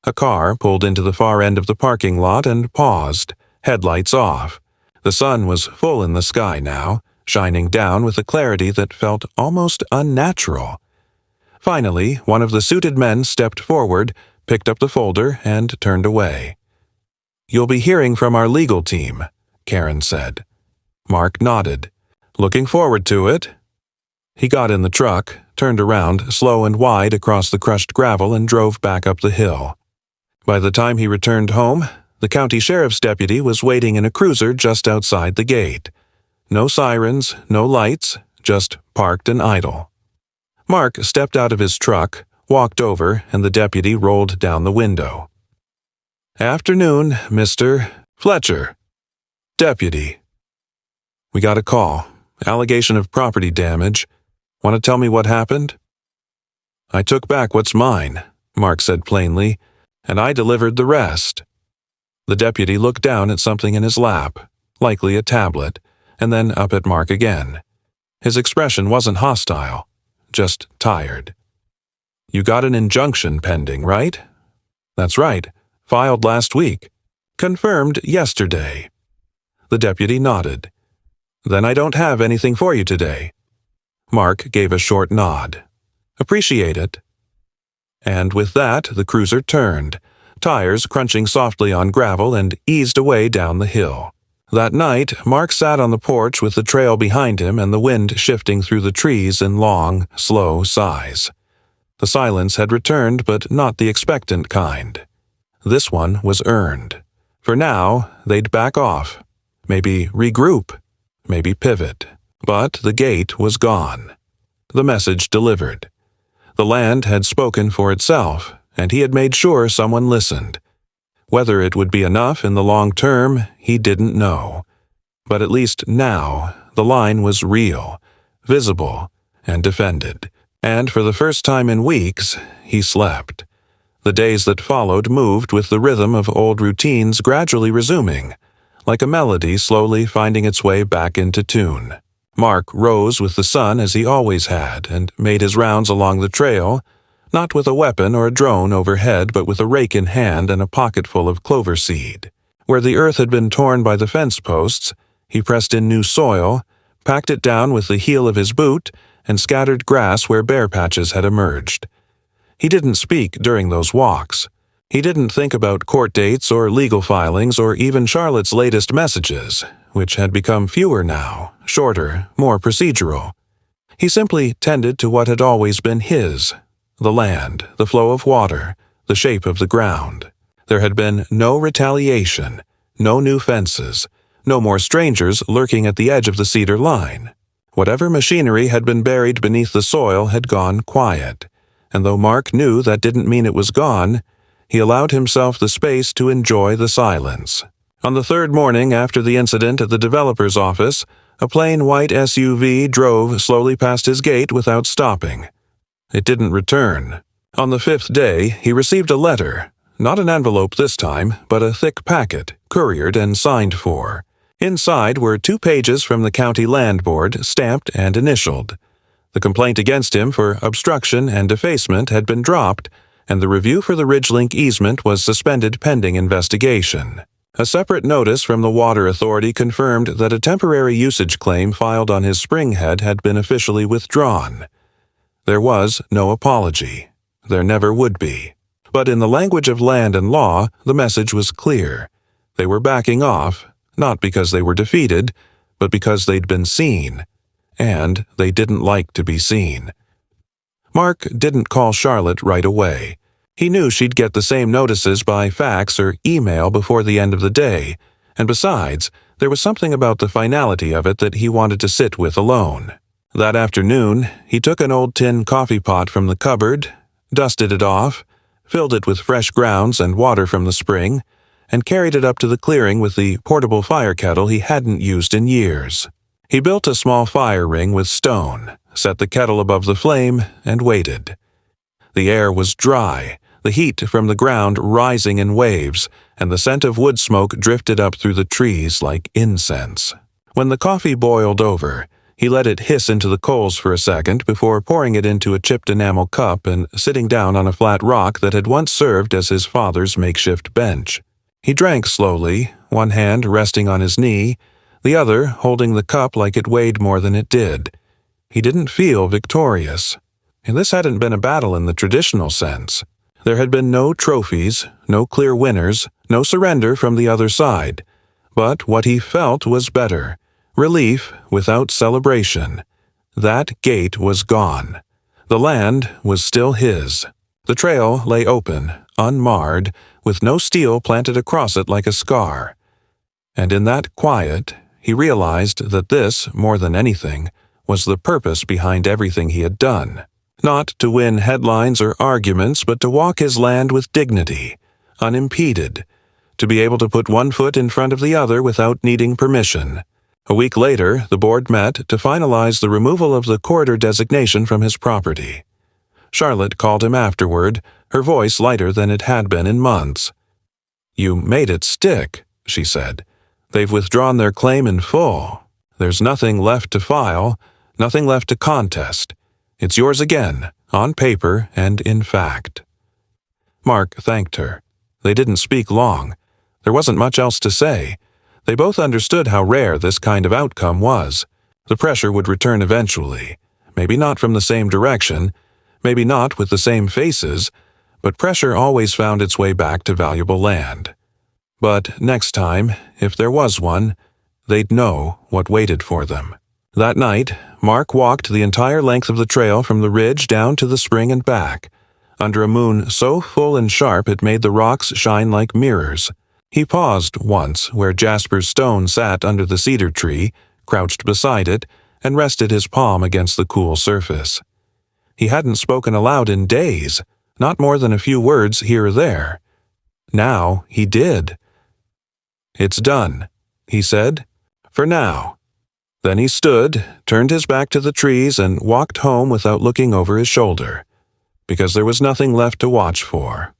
A car pulled into the far end of the parking lot and paused, headlights off. The sun was full in the sky now, shining down with a clarity that felt almost unnatural. Finally, one of the suited men stepped forward, picked up the folder, and turned away. "You'll be hearing from our legal team," Karen said. Mark nodded. "Looking forward to it." He got in the truck, turned around, slow and wide across the crushed gravel, and drove back up the hill. By the time he returned home, the county sheriff's deputy was waiting in a cruiser just outside the gate. No sirens, no lights, just parked and idle. Mark stepped out of his truck, walked over, and the deputy rolled down the window. "Afternoon, Mr. Fletcher." "Deputy." "We got a call. Allegation of property damage. Want to tell me what happened?" "I took back what's mine," Mark said plainly, "and I delivered the rest." The deputy looked down at something in his lap, likely a tablet, and then up at Mark again. His expression wasn't hostile, just tired. "You got an injunction pending, right?" "That's right. Filed last week. Confirmed yesterday." The deputy nodded. "Then I don't have anything for you today." Mark gave a short nod. "Appreciate it." And with that, the cruiser turned, tires crunching softly on gravel, and eased away down the hill. That night, Mark sat on the porch with the trail behind him and the wind shifting through the trees in long, slow sighs. The silence had returned, but not the expectant kind. This one was earned. For now, they'd back off, maybe regroup, maybe pivot. But the gate was gone. The message delivered. The land had spoken for itself, and he had made sure someone listened. Whether it would be enough in the long term, he didn't know. But at least now, the line was real, visible, and defended. And for the first time in weeks, he slept. The days that followed moved with the rhythm of old routines gradually resuming, like a melody slowly finding its way back into tune. Mark rose with the sun as he always had and made his rounds along the trail, not with a weapon or a drone overhead, but with a rake in hand and a pocketful of clover seed. Where the earth had been torn by the fence posts, he pressed in new soil, packed it down with the heel of his boot, and scattered grass where bare patches had emerged. He didn't speak during those walks. He didn't think about court dates or legal filings or even Charlotte's latest messages, which had become fewer now, shorter, more procedural. He simply tended to what had always been his: the land, the flow of water, the shape of the ground. There had been no retaliation, no new fences, no more strangers lurking at the edge of the cedar line. Whatever machinery had been buried beneath the soil had gone quiet, and though Mark knew that didn't mean it was gone, he allowed himself the space to enjoy the silence. On the third morning after the incident at the developer's office, a plain white SUV drove slowly past his gate without stopping. It didn't return. On the fifth day, he received a letter, not an envelope this time, but a thick packet, couriered and signed for. Inside were 2 pages from the county land board, stamped and initialed. The complaint against him for obstruction and defacement had been dropped, and the review for the Ridgelink easement was suspended pending investigation. A separate notice from the Water Authority confirmed that a temporary usage claim filed on his springhead had been officially withdrawn. There was no apology. There never would be. But in the language of land and law, the message was clear. They were backing off, not because they were defeated, but because they'd been seen. And they didn't like to be seen. Mark didn't call Charlotte right away. He knew she'd get the same notices by fax or email before the end of the day, and besides, there was something about the finality of it that he wanted to sit with alone. That afternoon, he took an old tin coffee pot from the cupboard, dusted it off, filled it with fresh grounds and water from the spring, and carried it up to the clearing with the portable fire kettle he hadn't used in years. He built a small fire ring with stone, set the kettle above the flame, and waited. The air was dry, the heat from the ground rising in waves, and the scent of wood smoke drifted up through the trees like incense. When the coffee boiled over, he let it hiss into the coals for a second before pouring it into a chipped enamel cup and sitting down on a flat rock that had once served as his father's makeshift bench. He drank slowly, one hand resting on his knee, the other holding the cup like it weighed more than it did. He didn't feel victorious. And this hadn't been a battle in the traditional sense. There had been no trophies, no clear winners, no surrender from the other side. But what he felt was better. Relief without celebration. That gate was gone. The land was still his. The trail lay open, unmarred, with no steel planted across it like a scar. And in that quiet, he realized that this, more than anything, was the purpose behind everything he had done. Not to win headlines or arguments, but to walk his land with dignity, unimpeded, to be able to put one foot in front of the other without needing permission. A week later, the board met to finalize the removal of the corridor designation from his property. Charlotte called him afterward, her voice lighter than it had been in months. "You made it stick," she said. "They've withdrawn their claim in full. There's nothing left to file, nothing left to contest. It's yours again, on paper and in fact." Mark thanked her. They didn't speak long. There wasn't much else to say. They both understood how rare this kind of outcome was. The pressure would return eventually. Maybe not from the same direction, maybe not with the same faces, but pressure always found its way back to valuable land. But next time, if there was one, they'd know what waited for them. That night, Mark walked the entire length of the trail from the ridge down to the spring and back, under a moon so full and sharp it made the rocks shine like mirrors. He paused once where Jasper's stone sat under the cedar tree, crouched beside it, and rested his palm against the cool surface. He hadn't spoken aloud in days, not more than a few words here or there. Now he did. "It's done," he said. "For now." Then he stood, turned his back to the trees, and walked home without looking over his shoulder, because there was nothing left to watch for.